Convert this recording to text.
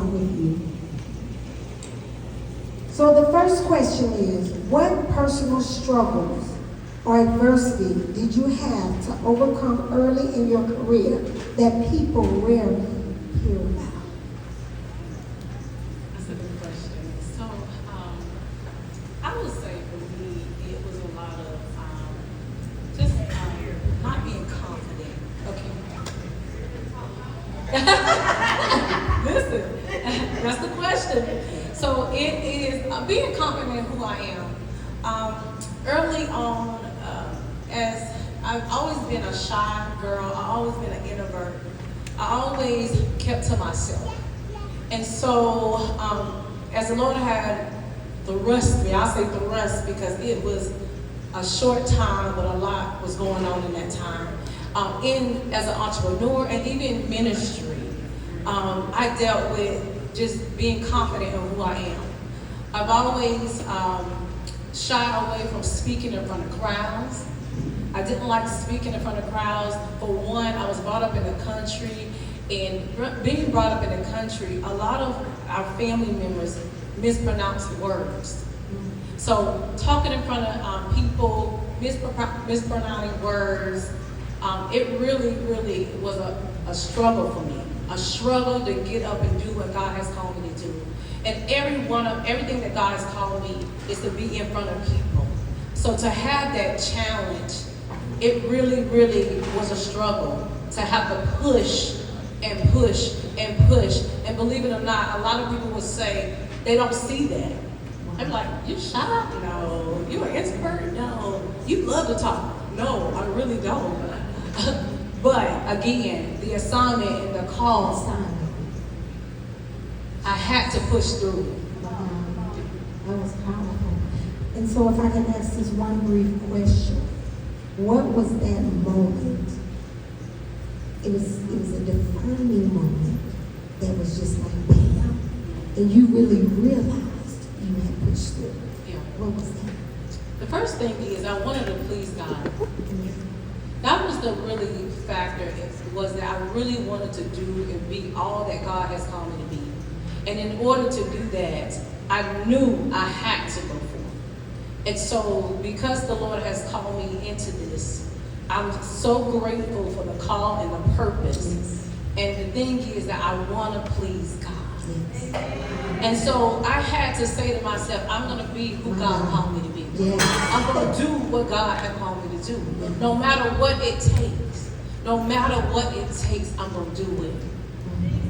along with you. So the first question is, what personal struggles or adversity did you have to overcome early in your career that people rarely hear about? That's a good question. So, I would say for me, it was a lot of just not being confident. Okay. Listen, that's the question. So it is being confident in who I am. Early on, as I've always been a shy girl, I've always been an introvert. I always kept to myself. And so, as the Lord had thrust me, I'll say thrust because it was a short time, but a lot was going on in that time. As an entrepreneur and even in ministry, I dealt with just being confident in who I am. I've always shied away from speaking in front of crowds. I didn't like speaking in front of crowds. For one, I was brought up in the country, and being brought up in the country, a lot of our family members mispronounce words. So talking in front of people, mispronouncing words, it really was a struggle for me. A struggle to get up and do what God has called me to do. And everything that God has called me is to be in front of people. So to have that challenge, it really was a struggle to have to push and push and push. And believe it or not, a lot of people would say they don't see that. I'm like, you shy? No. You an introvert? No. You love to talk? No, I really don't. But again, the assignment and the call, I had to push through. That was powerful. And so if I can ask this one brief question, what was that moment? It was a defining moment that was just like bam. And you really realized you had pushed through. Yeah. What was that? The first thing is I wanted to please God. That was the really factor, was that I really wanted to do and be all that God has called me to be. And in order to do that, I knew I had to go forth. And so because the Lord has called me into this, I'm so grateful for the call and the purpose. Yes. And the thing is that I want to please God. Yes. And so I had to say to myself, I'm going to be who God called me to be. Yes. I'm going to do what God has called me to do. No matter what it takes. No matter what it takes, I'm going to do it.